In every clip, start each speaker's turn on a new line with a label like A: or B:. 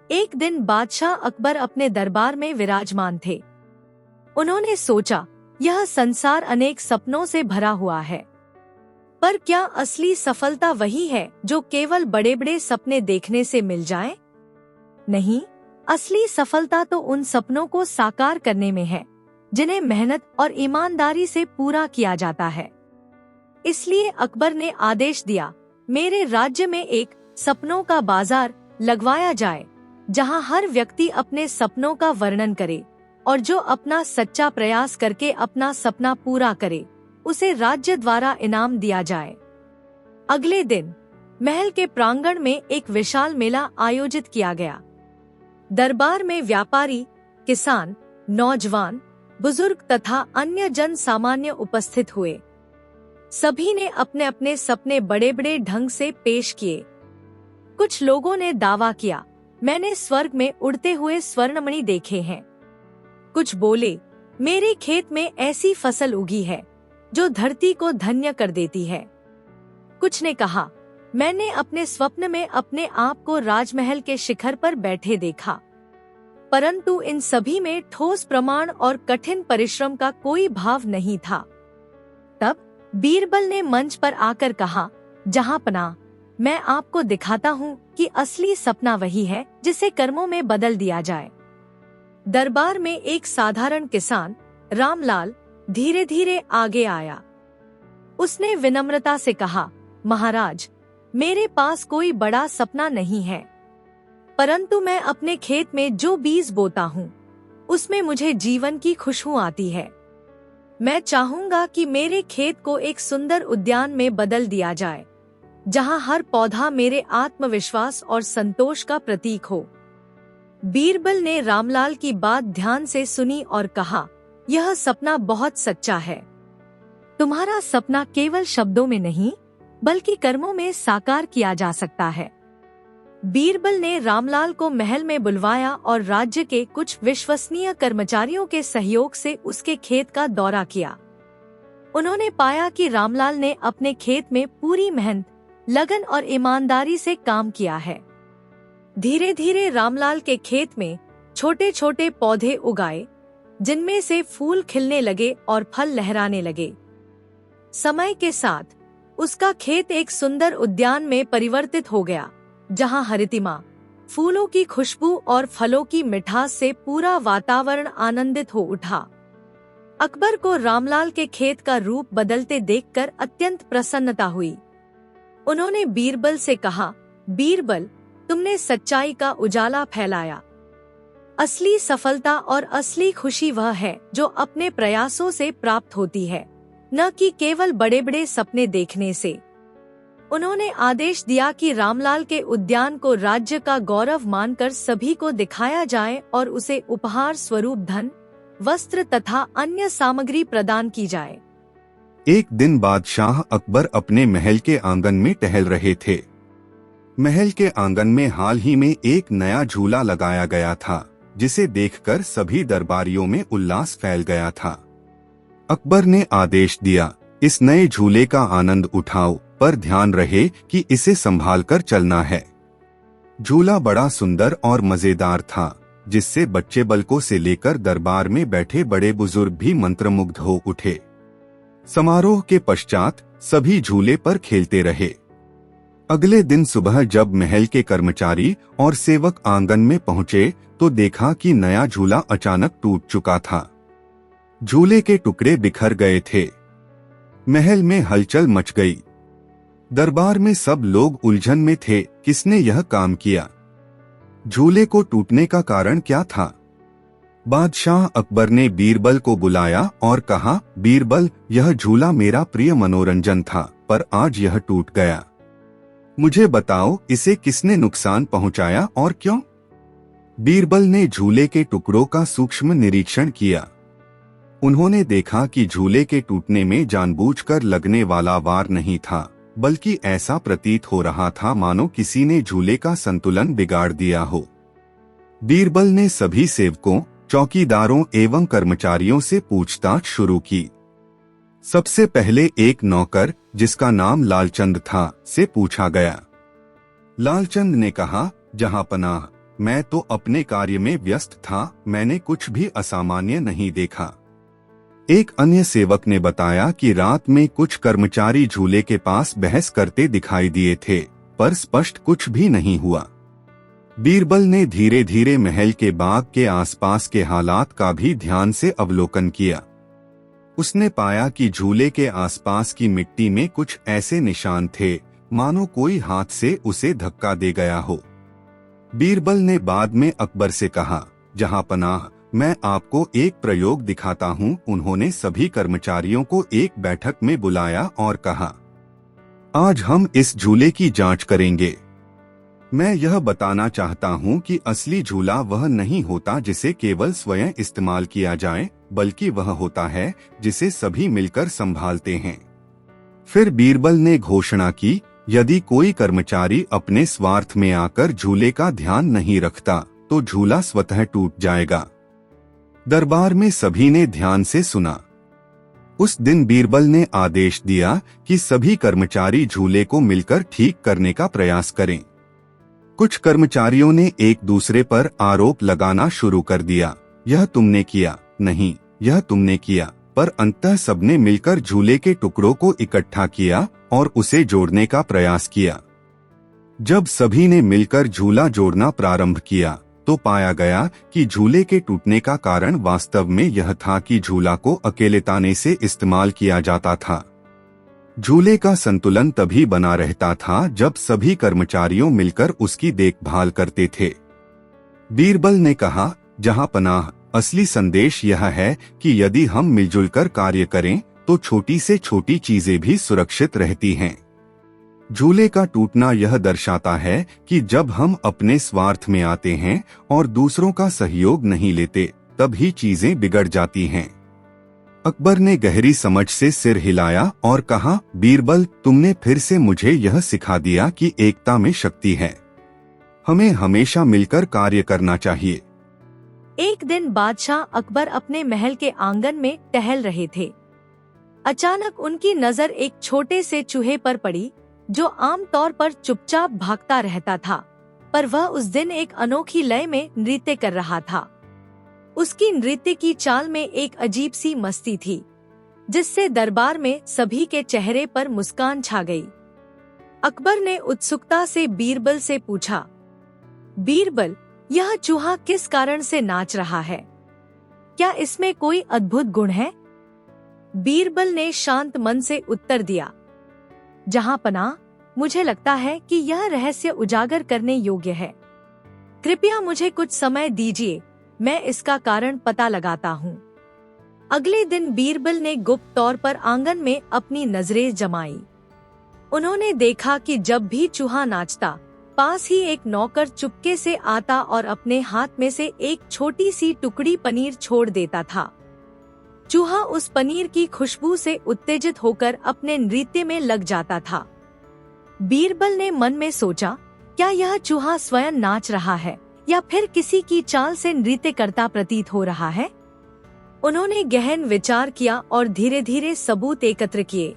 A: एक दिन बादशाह अकबर अपने दरबार में विराजमान थे। उन्होंने सोचा, यह संसार अनेक सपनों से भरा हुआ है, पर क्या असली सफलता वही है जो केवल बड़े बड़े सपने देखने से मिल जाए? नहीं, असली सफलता तो उन सपनों को साकार करने में है जिन्हें मेहनत और ईमानदारी से पूरा किया जाता है। इसलिए अकबर ने आदेश दिया, मेरे राज्य में एक सपनों का बाजार लगवाया जाए, जहां हर व्यक्ति अपने सपनों का वर्णन करे और जो अपना सच्चा प्रयास करके अपना सपना पूरा करे, उसे राज्य द्वारा इनाम दिया जाए। अगले दिन महल के प्रांगण में एक विशाल मेला आयोजित किया गया। दरबार में व्यापारी, किसान, नौजवान, बुजुर्ग तथा अन्य जन सामान्य उपस्थित हुए। सभी ने अपने अपने सपने बड़े बड़े ढंग से पेश किए। कुछ लोगों ने दावा किया, मैंने स्वर्ग में उड़ते हुए स्वर्णमणि देखे हैं। कुछ बोले, मेरे खेत में ऐसी फसल उगी है जो धरती को धन्य कर देती है। कुछ ने कहा, मैंने अपने स्वप्न में अपने आप को राजमहल के शिखर पर बैठे देखा। परंतु इन सभी में ठोस प्रमाण और कठिन परिश्रम का कोई भाव नहीं था। तब बीरबल ने मंच पर आकर कहा, जहांपनाह, मैं आपको दिखाता हूँ कि असली सपना वही है जिसे कर्मों में बदल दिया जाए। दरबार में एक साधारण किसान रामलाल धीरे धीरे आगे आया। उसने विनम्रता से कहा, महाराज, मेरे पास कोई बड़ा सपना नहीं है, परंतु मैं अपने खेत में जो बीज बोता हूँ उसमें मुझे जीवन की खुशबू आती है। मैं चाहूंगा कि मेरे खेत को एक सुंदर उद्यान में बदल दिया जाए, जहां हर पौधा मेरे आत्मविश्वास और संतोष का प्रतीक हो। बीरबल ने रामलाल की बात ध्यान से सुनी और कहा, यह सपना बहुत सच्चा है। तुम्हारा सपना केवल शब्दों में नहीं बल्कि कर्मों में साकार किया जा सकता है। बीरबल ने रामलाल को महल में बुलवाया और राज्य के कुछ विश्वसनीय कर्मचारियों के सहयोग से उसके खेत का दौरा किया। उन्होंने पाया कि रामलाल ने अपने खेत में पूरी मेहनत, लगन और ईमानदारी से काम किया है। धीरे धीरे रामलाल के खेत में छोटे छोटे पौधे उगाए, जिनमें से फूल खिलने लगे और फल लहराने लगे। समय के साथ उसका खेत एक सुंदर उद्यान में परिवर्तित हो गया, जहां हरितिमा, फूलों की खुशबू और फलों की मिठास से पूरा वातावरण आनंदित हो उठा। अकबर को रामलाल के खेत का रूप बदलते देखकर अत्यंत प्रसन्नता हुई। उन्होंने बीरबल से कहा, बीरबल, तुमने सच्चाई का उजाला फैलाया। असली सफलता और असली खुशी वह है जो अपने प्रयासों से प्राप्त होती है, न कि केवल बड़े बड़े सपने देखने से। उन्होंने आदेश दिया कि रामलाल के उद्यान को राज्य का गौरव मानकर सभी को दिखाया जाए और उसे उपहार स्वरूप धन, वस्त्र तथा अन्य सामग्री प्रदान की जाए।
B: एक दिन बादशाह अकबर अपने महल के आंगन में टहल रहे थे। महल के आंगन में हाल ही में एक नया झूला लगाया गया था, जिसे देखकर सभी दरबारियों में उल्लास फैल गया था। अकबर ने आदेश दिया, इस नए झूले का आनंद उठाओ, पर ध्यान रहे कि इसे संभाल कर चलना है। झूला बड़ा सुंदर और मजेदार था, जिससे बच्चे बलकों से लेकर दरबार में बैठे बड़े बुजुर्ग भी मंत्रमुग्ध हो उठे। समारोह के पश्चात सभी झूले पर खेलते रहे। अगले दिन सुबह जब महल के कर्मचारी और सेवक आंगन में पहुंचे तो देखा कि नया झूला अचानक टूट चुका था। झूले के टुकड़े बिखर गए थे। महल में हलचल मच गई। दरबार में सब लोग उलझन में थे, किसने यह काम किया? झूले को टूटने का कारण क्या था? बादशाह अकबर ने बीरबल को बुलाया और कहा, बीरबल, यह झूला मेरा प्रिय मनोरंजन था, पर आज यह टूट गया। मुझे बताओ, इसे किसने नुकसान पहुंचाया और क्यों? बीरबल ने झूले के टुकड़ों का सूक्ष्म निरीक्षण किया। उन्होंने देखा कि झूले के टूटने में जानबूझकर लगने वाला वार नहीं था, बल्कि ऐसा प्रतीत हो रहा था मानो किसी ने झूले का संतुलन बिगाड़ दिया हो। बीरबल ने सभी सेवकों, चौकीदारों एवं कर्मचारियों से पूछताछ शुरू की। सबसे पहले एक नौकर, जिसका नाम लालचंद था, से पूछा गया। लालचंद ने कहा, जहांपनाह, मैं तो अपने कार्य में व्यस्त था, मैंने कुछ भी असामान्य नहीं देखा। एक अन्य सेवक ने बताया कि रात में कुछ कर्मचारी झूले के पास बहस करते दिखाई दिए थे, पर स्पष्ट कुछ भी नहीं हुआ। बीरबल ने धीरे धीरे महल के बाग के आसपास के हालात का भी ध्यान से अवलोकन किया। उसने पाया कि झूले के आसपास की मिट्टी में कुछ ऐसे निशान थे मानो कोई हाथ से उसे धक्का दे गया हो। बीरबल ने बाद में अकबर से कहा, जहांपनाह, मैं आपको एक प्रयोग दिखाता हूं। उन्होंने सभी कर्मचारियों को एक बैठक में बुलाया और कहा, आज हम इस झूले की जांच करेंगे। मैं यह बताना चाहता हूं कि असली झूला वह नहीं होता जिसे केवल स्वयं इस्तेमाल किया जाए, बल्कि वह होता है जिसे सभी मिलकर संभालते हैं। फिर बीरबल ने घोषणा की, यदि कोई कर्मचारी अपने स्वार्थ में आकर झूले का ध्यान नहीं रखता तो झूला स्वतः टूट जाएगा। दरबार में सभी ने ध्यान से सुना। उस दिन बीरबल ने आदेश दिया कि सभी कर्मचारी झूले को मिलकर ठीक करने का प्रयास करें। कुछ कर्मचारियों ने एक दूसरे पर आरोप लगाना शुरू कर दिया, यह तुमने किया, नहीं यह तुमने किया, पर अंततः सबने मिलकर झूले के टुकड़ों को इकट्ठा किया और उसे जोड़ने का प्रयास किया। जब सभी ने मिलकर झूला जोड़ना प्रारंभ किया तो पाया गया कि झूले के टूटने का कारण वास्तव में यह था कि झूला को अकेले ताने से इस्तेमाल किया जाता था। झूले का संतुलन तभी बना रहता था जब सभी कर्मचारियों मिलकर उसकी देखभाल करते थे। बीरबल ने कहा, जहांपनाह, असली संदेश यह है कि यदि हम मिलजुल कर कार्य करें तो छोटी से छोटी चीजें भी सुरक्षित रहती हैं। झूले का टूटना यह दर्शाता है कि जब हम अपने स्वार्थ में आते हैं और दूसरों का सहयोग नहीं लेते, तब ही चीजें बिगड़ जाती हैं। अकबर ने गहरी समझ से सिर हिलाया और कहा, बीरबल, तुमने फिर से मुझे यह सिखा दिया कि एकता में शक्ति है। हमें हमेशा मिलकर कार्य करना चाहिए।
A: एक दिन बादशाह अकबर अपने महल के आंगन में टहल रहे थे। अचानक उनकी नजर एक छोटे से चूहे पर पड़ी जो आमतौर पर चुपचाप भागता रहता था, पर वह उस दिन एक अनोखी लय में नृत्य कर रहा था। उसकी नृत्य की चाल में एक अजीब सी मस्ती थी, जिससे दरबार में सभी के चेहरे पर मुस्कान छा गई। अकबर ने उत्सुकता से बीरबल से पूछा, बीरबल, यह चूहा किस कारण से नाच रहा है? क्या इसमें कोई अद्भुत गुण है? बीरबल ने शांत मन से उत्तर दिया, जहांपनाह, मुझे लगता है कि यह रहस्य उजागर करने योग्य है। कृपया मुझे कुछ समय दीजिए, मैं इसका कारण पता लगाता हूँ। अगले दिन बीरबल ने गुप्त तौर पर आंगन में अपनी नजरें जमाई। उन्होंने देखा कि जब भी चूहा नाचता, पास ही एक नौकर चुपके से आता और अपने हाथ में से एक छोटी सी टुकड़ी पनीर छोड़ देता था। चूहा उस पनीर की खुशबू से उत्तेजित होकर अपने नृत्य में लग जाता था। बीरबल ने मन में सोचा, क्या यह चूहा स्वयं नाच रहा है या फिर किसी की चाल से नृत्य करता प्रतीत हो रहा है? उन्होंने गहन विचार किया और धीरे धीरे सबूत एकत्र किए।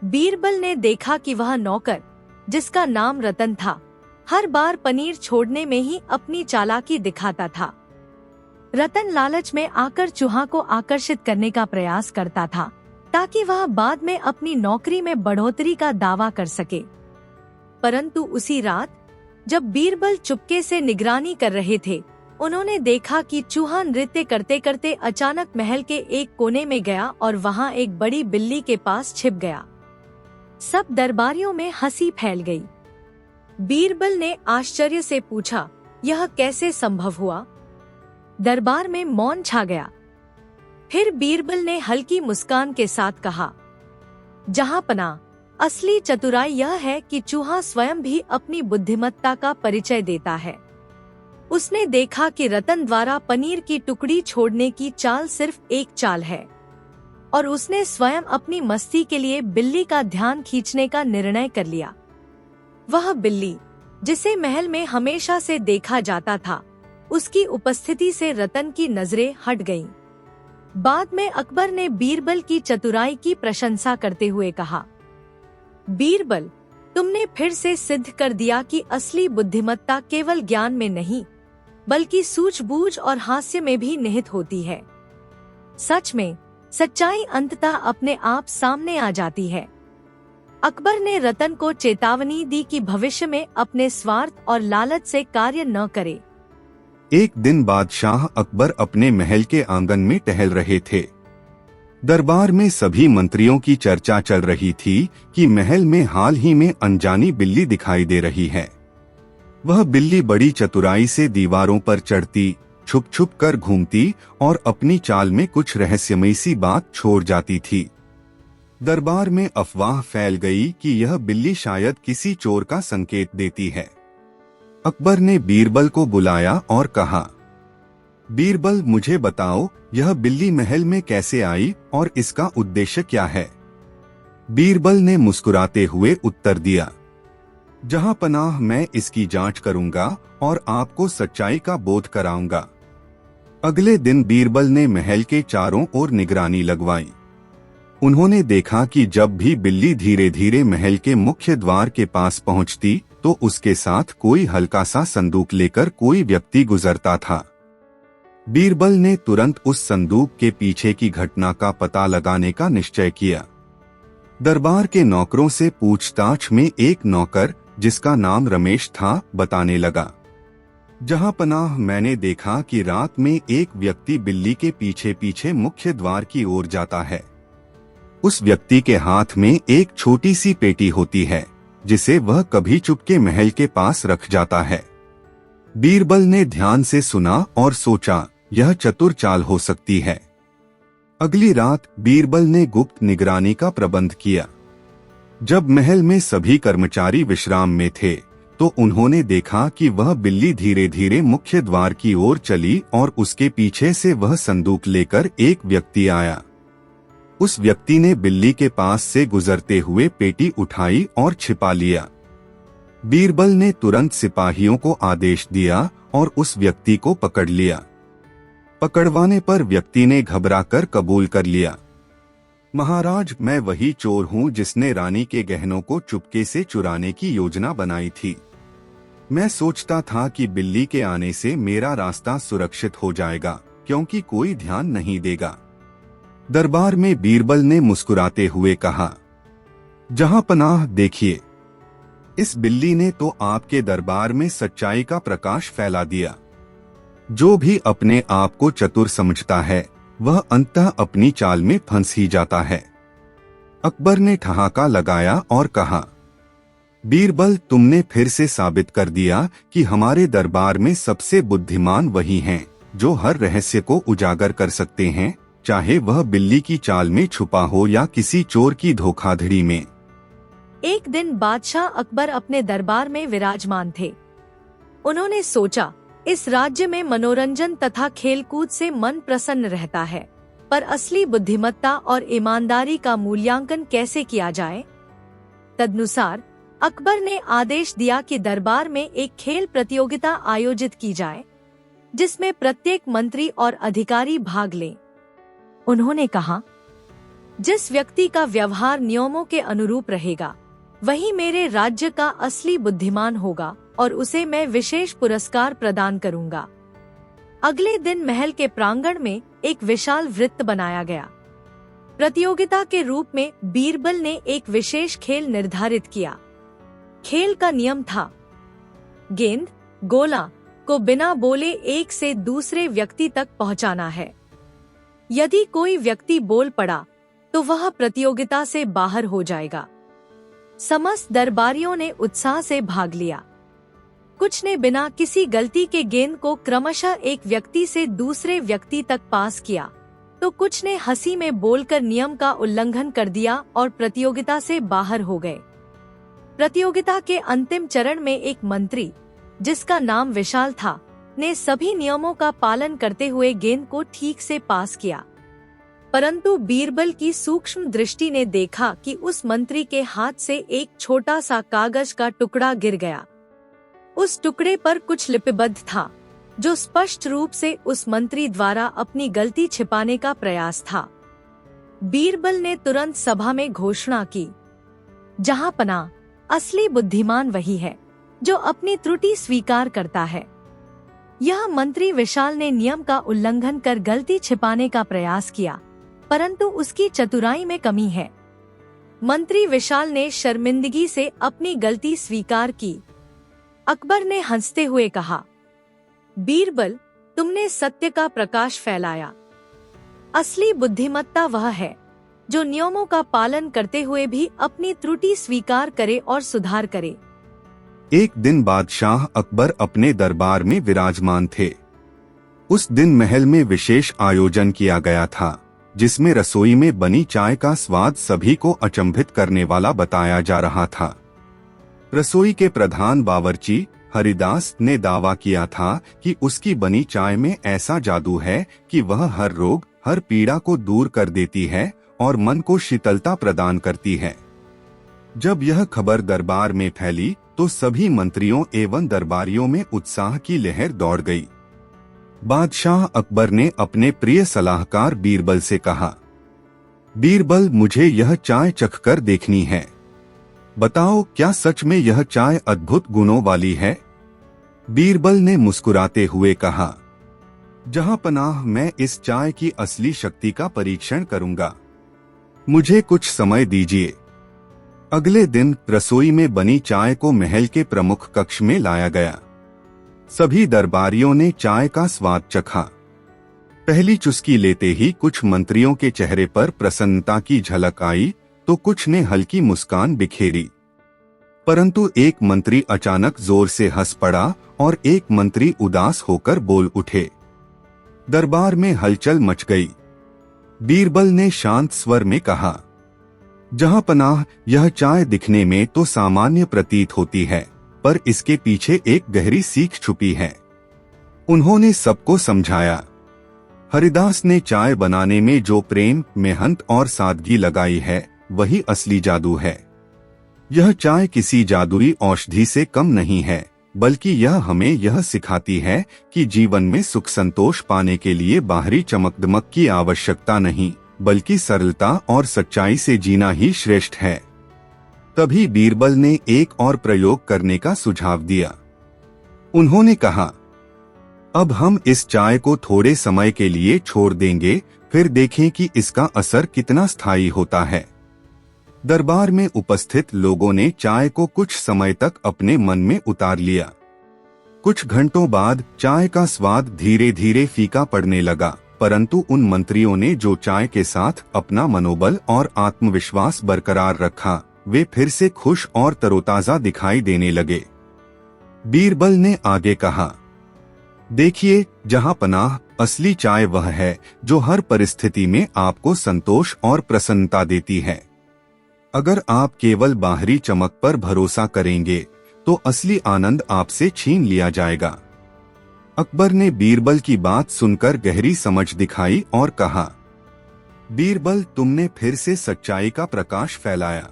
A: बीरबल ने देखा कि वह नौकर, जिसका नाम रतन था, हर बार पनीर छोड़ने में ही अपनी चालाकी दिखाता था। रतन लालच में आकर चूहा को आकर्षित करने का प्रयास करता था ताकि वह बाद में अपनी नौकरी में बढ़ोतरी का दावा कर सके। परंतु उसी रात जब बीरबल चुपके से निगरानी कर रहे थे, उन्होंने देखा कि चूहा नृत्य करते करते अचानक महल के एक कोने में गया और वहां एक बड़ी बिल्ली के पास छिप गया। सब दरबारियों में हंसी फैल गई। बीरबल ने आश्चर्य से पूछा, यह कैसे संभव हुआ? दरबार में मौन छा गया। फिर बीरबल ने हल्की मुस्कान के साथ कहा, जहांपनाह, असली चतुराई यह है कि चूहा स्वयं भी अपनी बुद्धिमत्ता का परिचय देता है। उसने देखा कि रतन द्वारा पनीर की टुकड़ी छोड़ने की चाल सिर्फ एक चाल है और उसने स्वयं अपनी मस्ती के लिए बिल्ली का ध्यान खींचने का निर्णय कर लिया। वह बिल्ली, जिसे महल में हमेशा से देखा जाता था, उसकी उपस्थिति से रतन की नजरें हट गईं। बाद में अकबर ने बीरबल की चतुराई की प्रशंसा करते हुए कहा, बीरबल, तुमने फिर से सिद्ध कर दिया कि असली बुद्धिमत्ता केवल ज्ञान में नहीं, बल्कि सूझबूझ और हास्य में भी निहित होती है। सच में सच्चाई अंततः अपने आप सामने आ जाती है। अकबर ने रतन को चेतावनी दी कि भविष्य में अपने स्वार्थ और लालच से कार्य न करे।
B: एक दिन बादशाह अकबर अपने महल के आंगन में टहल रहे थे। दरबार में सभी मंत्रियों की चर्चा चल रही थी कि महल में हाल ही में अनजानी बिल्ली दिखाई दे रही है। वह बिल्ली बड़ी चतुराई से दीवारों पर चढ़ती, छुप छुप कर घूमती और अपनी चाल में कुछ रहस्यमयी सी बात छोड़ जाती थी। दरबार में अफवाह फैल गई कि यह बिल्ली शायद किसी चोर का संकेत देती है। अकबर ने बीरबल को बुलाया और कहा, बीरबल, मुझे बताओ, यह बिल्ली महल में कैसे आई और इसका उद्देश्य क्या है? बीरबल ने मुस्कुराते हुए उत्तर दिया, जहां पनाह, मैं इसकी जांच करूंगा और आपको सच्चाई का बोध कराऊंगा। अगले दिन बीरबल ने महल के चारों ओर निगरानी लगवाई। उन्होंने देखा कि जब भी बिल्ली धीरे धीरे महल के मुख्य द्वार के पास पहुंचती तो उसके साथ कोई हल्का सा संदूक लेकर कोई व्यक्ति गुजरता था। बीरबल ने तुरंत उस संदूक के पीछे की घटना का पता लगाने का निश्चय किया। दरबार के नौकरों से पूछताछ में एक नौकर, जिसका नाम रमेश था, बताने लगा, जहां पनाह, मैंने देखा कि रात में एक व्यक्ति बिल्ली के पीछे पीछे मुख्य द्वार की ओर जाता है। उस व्यक्ति के हाथ में एक छोटी सी पेटी होती है, जिसे वह कभी चुपके महल के पास रख जाता है। बीरबल ने ध्यान से सुना और सोचा, यह चतुर चाल हो सकती है। अगली रात बीरबल ने गुप्त निगरानी का प्रबंध किया। जब महल में सभी कर्मचारी विश्राम में थे तो उन्होंने देखा कि वह बिल्ली धीरे धीरे मुख्य द्वार की ओर चली और उसके पीछे से वह संदूक लेकर एक व्यक्ति आया। उस व्यक्ति ने बिल्ली के पास से गुजरते हुए पेटी उठाई और छिपा लिया। बीरबल ने तुरंत सिपाहियों को आदेश दिया और उस व्यक्ति को पकड़ लिया। पकड़वाने पर व्यक्ति ने घबराकर कबूल कर लिया, महाराज, मैं वही चोर हूँ जिसने रानी के गहनों को चुपके से चुराने की योजना बनाई थी। मैं सोचता था कि बिल्ली के आने से मेरा रास्ता सुरक्षित हो जाएगा, क्योंकि कोई ध्यान नहीं देगा। दरबार में बीरबल ने मुस्कुराते हुए कहा, जहां पनाह, देखिए, इस बिल्ली ने तो आपके दरबार में सच्चाई का प्रकाश फैला दिया। जो भी अपने आप को चतुर समझता है वह अंततः अपनी चाल में फंस ही जाता है। अकबर ने ठहाका लगाया और कहा, बीरबल, तुमने फिर से साबित कर दिया कि हमारे दरबार में सबसे बुद्धिमान वही हैं जो हर रहस्य को उजागर कर सकते हैं, चाहे वह बिल्ली की चाल में छुपा हो या किसी चोर की धोखाधड़ी में।
A: एक दिन बादशाह अकबर अपने दरबार में विराजमान थे। उन्होंने सोचा, इस राज्य में मनोरंजन तथा खेलकूद से मन प्रसन्न रहता है, पर असली बुद्धिमत्ता और ईमानदारी का मूल्यांकन कैसे किया जाए? तदनुसार अकबर ने आदेश दिया कि दरबार में एक खेल प्रतियोगिता आयोजित की जाए, जिसमें प्रत्येक मंत्री और अधिकारी भाग लें। उन्होंने कहा, जिस व्यक्ति का व्यवहार नियमों के अनुरूप रहेगा, वही मेरे राज्य का असली बुद्धिमान होगा और उसे मैं विशेष पुरस्कार प्रदान करूंगा। अगले दिन महल के प्रांगण में एक विशाल वृत्त बनाया गया। प्रतियोगिता के रूप में बीरबल ने एक विशेष खेल निर्धारित किया। खेल का नियम था, गेंद, गोला को बिना बोले एक से दूसरे व्यक्ति तक पहुंचाना है। यदि कोई व्यक्ति बोल पड़ा तो वह प्रतियोगिता से बाहर हो जाएगा। समस्त दरबारियों ने उत्साह से भाग लिया। कुछ ने बिना किसी गलती के गेंद को क्रमशः एक व्यक्ति से दूसरे व्यक्ति तक पास किया, तो कुछ ने हंसी में बोलकर नियम का उल्लंघन कर दिया और प्रतियोगिता से बाहर हो गए। प्रतियोगिता के अंतिम चरण में एक मंत्री, जिसका नाम विशाल था, ने सभी नियमों का पालन करते हुए गेंद को ठीक से पास किया। परंतु बीरबल की सूक्ष्म दृष्टि ने देखा कि उस मंत्री के हाथ से एक छोटा सा कागज का टुकड़ा गिर गया। उस टुकड़े पर कुछ लिपिबद्ध था, जो स्पष्ट रूप से उस मंत्री द्वारा अपनी गलती छिपाने का प्रयास था। बीरबल ने तुरंत सभा में घोषणा की, जहां पनाह, असली बुद्धिमान वही है जो अपनी त्रुटि स्वीकार करता है। यह मंत्री विशाल ने नियम का उल्लंघन कर गलती छिपाने का प्रयास किया, परंतु उसकी चतुराई में कमी है। मंत्री विशाल ने शर्मिंदगी से अपनी गलती स्वीकार की। अकबर ने हंसते हुए कहा, बीरबल, तुमने सत्य का प्रकाश फैलाया। असली बुद्धिमत्ता वह है जो नियमों का पालन करते हुए भी अपनी त्रुटि स्वीकार करे और सुधार करे।
B: एक दिन बादशाह अकबर अपने दरबार में विराजमान थे। उस दिन महल में विशेष आयोजन किया गया था, जिसमें रसोई में बनी चाय का स्वाद सभी को अचंभित करने वाला बताया जा रहा था। रसोई के प्रधान बावर्ची हरिदास ने दावा किया था कि उसकी बनी चाय में ऐसा जादू है कि वह हर रोग, हर पीड़ा को दूर कर देती है और मन को शीतलता प्रदान करती है। जब यह खबर दरबार में फैली तो सभी मंत्रियों एवं दरबारियों में उत्साह की लहर दौड़ गई। बादशाह अकबर ने अपने प्रिय सलाहकार बीरबल से कहा, बीरबल, मुझे यह चाय चखकर देखनी है। बताओ, क्या सच में यह चाय अद्भुत गुणों वाली है? बीरबल ने मुस्कुराते हुए कहा, जहां पनाह, मैं इस चाय की असली शक्ति का परीक्षण करूंगा। मुझे कुछ समय दीजिए। अगले दिन रसोई में बनी चाय को महल के प्रमुख कक्ष में लाया गया। सभी दरबारियों ने चाय का स्वाद चखा। पहली चुस्की लेते ही कुछ मंत्रियों के चेहरे पर प्रसन्नता की झलक आई तो कुछ ने हल्की मुस्कान बिखेरी, परंतु एक मंत्री अचानक जोर से हंस पड़ा और एक मंत्री उदास होकर बोल उठे। दरबार में हलचल मच गई। बीरबल ने शांत स्वर में कहा, जहां पनाह, यह चाय दिखने में तो सामान्य प्रतीत होती है, पर इसके पीछे एक गहरी सीख छुपी है। उन्होंने सबको समझाया। हरिदास ने चाय बनाने में जो प्रेम, मेहनत और सादगी लगाई है, वही असली जादू है। यह चाय किसी जादुई औषधि से कम नहीं है, बल्कि यह हमें यह सिखाती है कि जीवन में सुख संतोष पाने के लिए बाहरी चमकदमक की आवश्यकता नहीं, बल्कि सरलता और सच्चाई से जीना ही श्रेष्ठ है। तभी बीरबल ने एक और प्रयोग करने का सुझाव दिया। उन्होंने कहा, अब हम इस चाय को थोड़े समय के लिए छोड़ देंगे, फिर देखें कि इसका असर कितना स्थायी होता है। दरबार में उपस्थित लोगों ने चाय को कुछ समय तक अपने मन में उतार लिया। कुछ घंटों बाद चाय का स्वाद धीरे धीरे फीका पड़ने लगा, परंतु उन मंत्रियों ने जो चाय के साथ अपना मनोबल और आत्मविश्वास बरकरार रखा, वे फिर से खुश और तरोताजा दिखाई देने लगे। बीरबल ने आगे कहा, देखिए जहां पनाह, असली चाय वह है जो हर परिस्थिति में आपको संतोष और प्रसन्नता देती है। अगर आप केवल बाहरी चमक पर भरोसा करेंगे तो असली आनंद आपसे छीन लिया जाएगा। अकबर ने बीरबल की बात सुनकर गहरी समझ दिखाई और कहा, बीरबल, तुमने फिर से सच्चाई का प्रकाश फैलाया।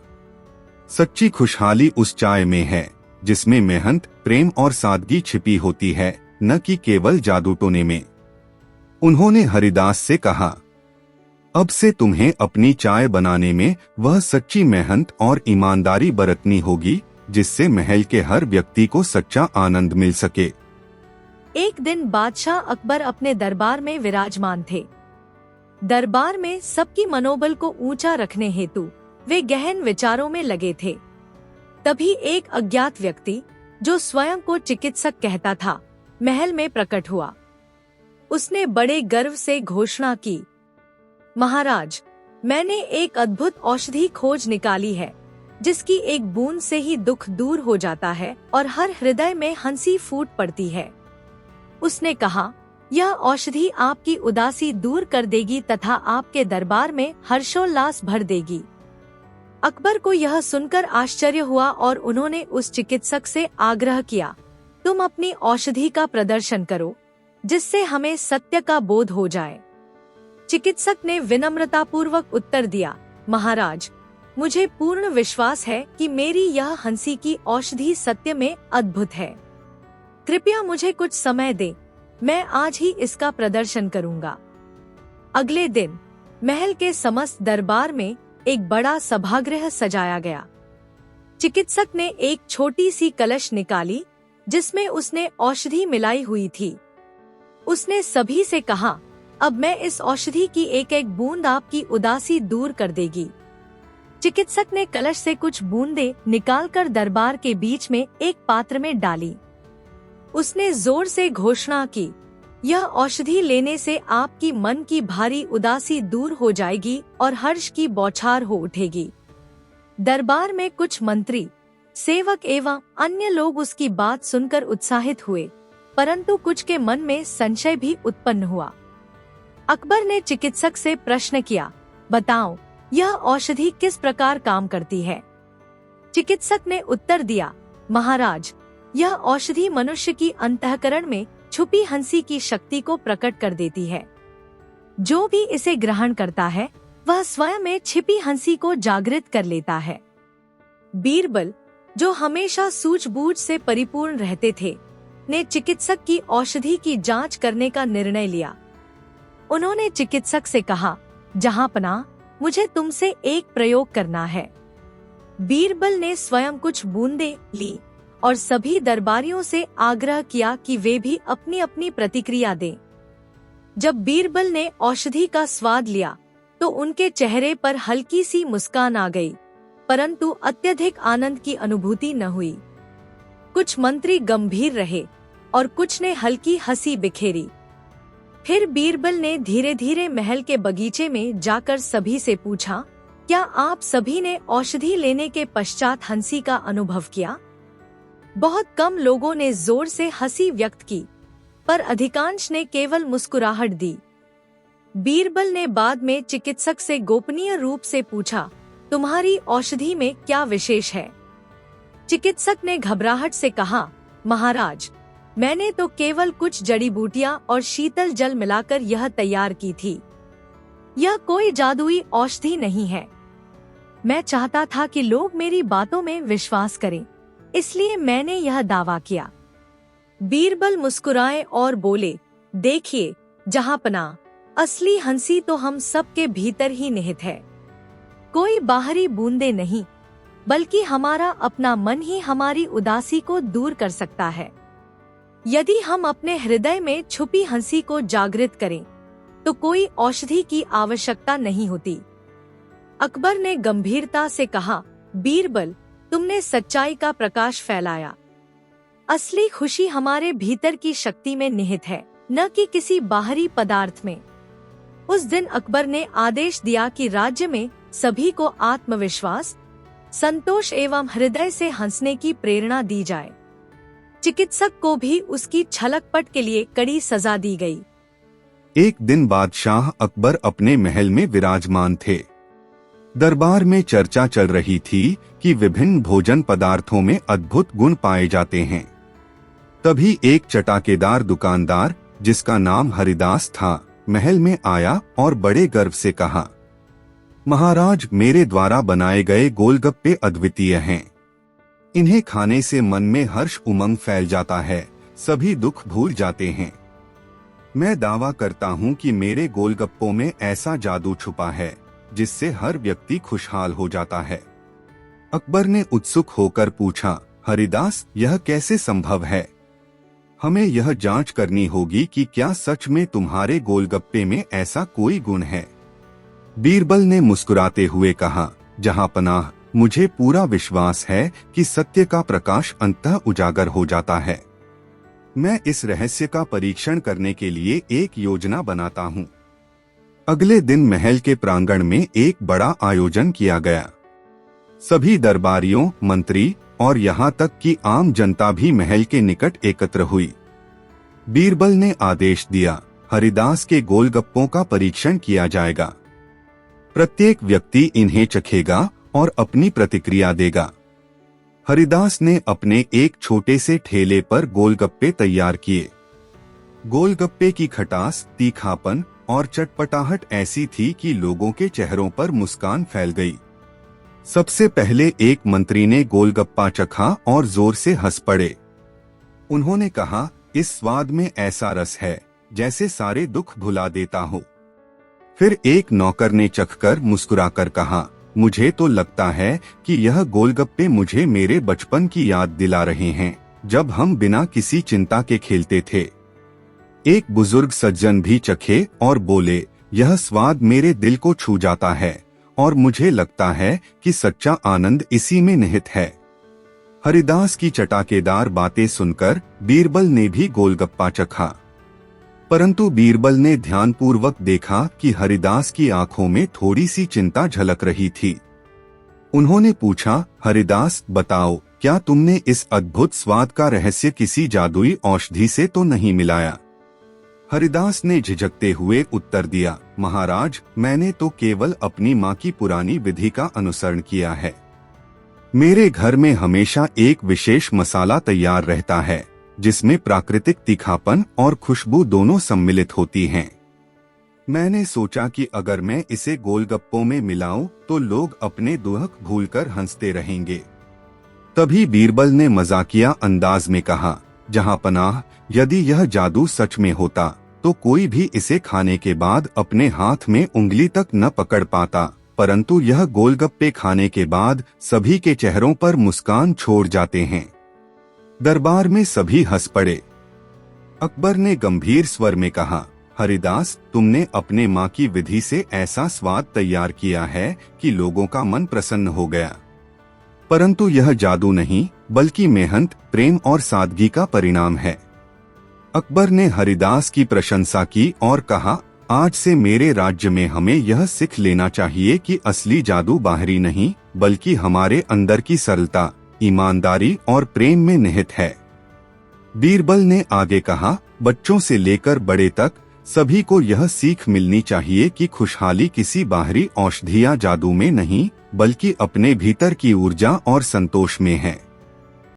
B: सच्ची खुशहाली उस चाय में है जिसमें मेहनत, प्रेम और सादगी छिपी होती है, न कि केवल जादू टोने में। उन्होंने हरिदास से कहा, अब से तुम्हें अपनी चाय बनाने में वह सच्ची मेहनत और ईमानदारी बरतनी होगी जिससे महल के हर व्यक्ति को सच्चा आनंद मिल सके।
A: एक दिन बादशाह अकबर अपने दरबार में विराजमान थे। दरबार में सबकी मनोबल को ऊंचा रखने हेतु वे गहन विचारों में लगे थे। तभी एक अज्ञात व्यक्ति, जो स्वयं को चिकित्सक कहता था, महल में प्रकट हुआ। उसने बड़े गर्व से घोषणा की, महाराज, मैंने एक अद्भुत औषधि खोज निकाली है, जिसकी एक बूंद से ही दुख दूर हो जाता है और हर हृदय में हंसी फूट पड़ती है। उसने कहा, यह औषधि आपकी उदासी दूर कर देगी तथा आपके दरबार में हर्षोल्लास भर देगी। अकबर को यह सुनकर आश्चर्य हुआ और उन्होंने उस चिकित्सक से आग्रह किया, तुम अपनी औषधि का प्रदर्शन करो, जिससे हमें सत्य का बोध हो जाए। चिकित्सक ने विनम्रतापूर्वक उत्तर दिया, महाराज, मुझे पूर्ण विश्वास है कि मेरी यह हंसी की औषधि सत्य में अद्भुत है। कृपया मुझे कुछ समय दें, मैं आज ही इसका प्रदर्शन करूंगा। अगले दिन महल के समस्त दरबार में एक बड़ा सभागृह सजाया गया। चिकित्सक ने एक छोटी सी कलश निकाली जिसमें उसने औषधि मिलाई हुई थी। उसने सभी से कहा, अब मैं इस औषधि की एक एक बूंद आपकी उदासी दूर कर देगी। चिकित्सक ने कलश से कुछ बूंदें निकालकर दरबार के बीच में एक पात्र में डाली। उसने जोर से घोषणा की, यह औषधि लेने से आपकी मन की भारी उदासी दूर हो जाएगी और हर्ष की बौछार हो उठेगी। दरबार में कुछ मंत्री, सेवक एवं अन्य लोग उसकी बात सुनकर उत्साहित हुए, परंतु कुछ के मन में संशय भी उत्पन्न हुआ। अकबर ने चिकित्सक से प्रश्न किया, बताओ यह औषधि किस प्रकार काम करती है? चिकित्सक ने उत्तर दिया, महाराज, यह औषधि मनुष्य की अंतःकरण में छुपी हंसी की शक्ति को प्रकट कर देती है। जो भी इसे ग्रहण करता है वह स्वयं में छिपी हंसी को जागृत कर लेता है। बीरबल, जो हमेशा सूझबूझ से परिपूर्ण रहते थे, ने चिकित्सक की औषधि की जांच करने का निर्णय लिया। उन्होंने चिकित्सक से कहा, जहांपनाह, मुझे तुमसे एक प्रयोग करना है। बीरबल ने स्वयं कुछ बूंदें ली और सभी दरबारियों से आग्रह किया कि वे भी अपनी अपनी प्रतिक्रिया दें। जब बीरबल ने औषधि का स्वाद लिया तो उनके चेहरे पर हल्की सी मुस्कान आ गई, परंतु अत्यधिक आनंद की अनुभूति न हुई। कुछ मंत्री गंभीर रहे और कुछ ने हल्की हंसी बिखेरी। फिर बीरबल ने धीरे धीरे महल के बगीचे में जाकर सभी से पूछा, क्या आप सभी ने औषधि लेने के पश्चात हंसी का अनुभव किया? बहुत कम लोगों ने जोर से हंसी व्यक्त की, पर अधिकांश ने केवल मुस्कुराहट दी। बीरबल ने बाद में चिकित्सक से गोपनीय रूप से पूछा, तुम्हारी औषधि में क्या विशेष है? चिकित्सक ने घबराहट से कहा, महाराज, मैंने तो केवल कुछ जड़ी बूटियां और शीतल जल मिलाकर यह तैयार की थी। यह कोई जादुई औषधि नहीं है। मैं चाहता था कि लोग मेरी बातों में विश्वास करें, इसलिए मैंने यह दावा किया। बीरबल मुस्कुराए और बोले, देखिए जहांपनाह, असली हंसी तो हम सबके भीतर ही निहित है। कोई बाहरी बूंदे नहीं, बल्कि हमारा अपना मन ही हमारी उदासी को दूर कर सकता है। यदि हम अपने हृदय में छुपी हंसी को जागृत करें, तो कोई औषधि की आवश्यकता नहीं होती। अकबर ने गंभीरता से कहा, बीरबल, तुमने सच्चाई का प्रकाश फैलाया। असली खुशी हमारे भीतर की शक्ति में निहित है, न कि किसी बाहरी पदार्थ में। उस दिन अकबर ने आदेश दिया कि राज्य में सभी को आत्मविश्वास, संतोष एवं हृदय से हंसने की प्रेरणा दी जाए। चिकित्सक को भी उसकी छलकपट के लिए कड़ी सजा दी गई।
B: एक दिन बादशाह अकबर अपने महल में विराजमान थे। दरबार में चर्चा चल रही थी कि विभिन्न भोजन पदार्थों में अद्भुत गुण पाए जाते हैं। तभी एक चटाकेदार दुकानदार, जिसका नाम हरिदास था, महल में आया और बड़े गर्व से कहा, महाराज, मेरे द्वारा बनाए गए गोलगप्पे अद्वितीय हैं। इन्हें खाने से मन में हर्ष उमंग फैल जाता है, सभी दुख भूल जाते हैं। मैं दावा करता हूँ कि मेरे गोलगप्पों में ऐसा जादू छुपा है जिससे हर व्यक्ति खुशहाल हो जाता है। अकबर ने उत्सुक होकर पूछा, हरिदास, यह कैसे संभव है? हमें यह जांच करनी होगी कि क्या सच में तुम्हारे गोलगप्पे में ऐसा कोई गुण है। बीरबल ने मुस्कुराते हुए कहा, जहांपनाह, मुझे पूरा विश्वास है कि सत्य का प्रकाश अंततः उजागर हो जाता है। मैं इस रहस्य का परीक्षण करने के लिए एक योजना बनाता हूँ। अगले दिन महल के प्रांगण में एक बड़ा आयोजन किया गया। सभी दरबारियों, मंत्री और यहाँ तक कि आम जनता भी महल के निकट एकत्र हुई। बीरबल ने आदेश दिया, हरिदास के गोलगप्पों का परीक्षण किया जाएगा। प्रत्येक व्यक्ति इन्हें चखेगा और अपनी प्रतिक्रिया देगा। हरिदास ने अपने एक छोटे से ठेले पर गोलगप्पे तैयार किए। गोलगप्पे की खटास, तीखापन और चटपटाहट ऐसी थी कि लोगों के चेहरों पर मुस्कान फैल गई। सबसे पहले एक मंत्री ने गोलगप्पा चखा और जोर से हंस पड़े। उन्होंने कहा, इस स्वाद में ऐसा रस है जैसे सारे दुख भुला देता हो। फिर एक नौकर ने चखकर मुस्कुराकर कहा, मुझे तो लगता है कि यह गोलगप्पे मुझे मेरे बचपन की याद दिला रहे हैं, जब हम बिना किसी चिंता के खेलते थे। एक बुजुर्ग सज्जन भी चखे और बोले, यह स्वाद मेरे दिल को छू जाता है और मुझे लगता है कि सच्चा आनंद इसी में निहित है। हरिदास की चटाकेदार बातें सुनकर बीरबल ने भी गोलगप्पा चखा, परंतु बीरबल ने ध्यानपूर्वक देखा कि हरिदास की आंखों में थोड़ी सी चिंता झलक रही थी। उन्होंने पूछा, हरिदास बताओ, क्या तुमने इस अद्भुत स्वाद का रहस्य किसी जादुई औषधि से तो नहीं मिलाया? हरिदास ने झिझकते हुए उत्तर दिया, महाराज, मैंने तो केवल अपनी माँ की पुरानी विधि का अनुसरण किया है। मेरे घर में हमेशा एक विशेष मसाला तैयार रहता है, जिसमें प्राकृतिक तीखापन और खुशबू दोनों सम्मिलित होती हैं। मैंने सोचा कि अगर मैं इसे गोलगप्पों में मिलाऊं तो लोग अपने दुहक भूलकर हंसते रहेंगे। तभी बीरबल ने मजाकिया अंदाज में कहा, जहां पनाह, यदि यह जादू सच में होता तो कोई भी इसे खाने के बाद अपने हाथ में उंगली तक न पकड़ पाता, परंतु यह गोलगप्पे खाने के बाद सभी के चेहरों पर मुस्कान छोड़ जाते हैं। दरबार में सभी हंस पड़े। अकबर ने गंभीर स्वर में कहा, हरिदास, तुमने अपने माँ की विधि से ऐसा स्वाद तैयार किया है कि लोगों का मन प्रसन्न हो गया, परंतु यह जादू नहीं बल्कि मेहनत, प्रेम और सादगी का परिणाम है। अकबर ने हरिदास की प्रशंसा की और कहा, आज से मेरे राज्य में हमें यह सीख लेना चाहिए कि असली जादू बाहरी नहीं बल्कि हमारे अंदर की सरलता, ईमानदारी और प्रेम में निहित है। बीरबल ने आगे कहा, बच्चों से लेकर बड़े तक सभी को यह सीख मिलनी चाहिए कि खुशहाली किसी बाहरी औषधि या जादू में नहीं बल्कि अपने भीतर की ऊर्जा और संतोष में है।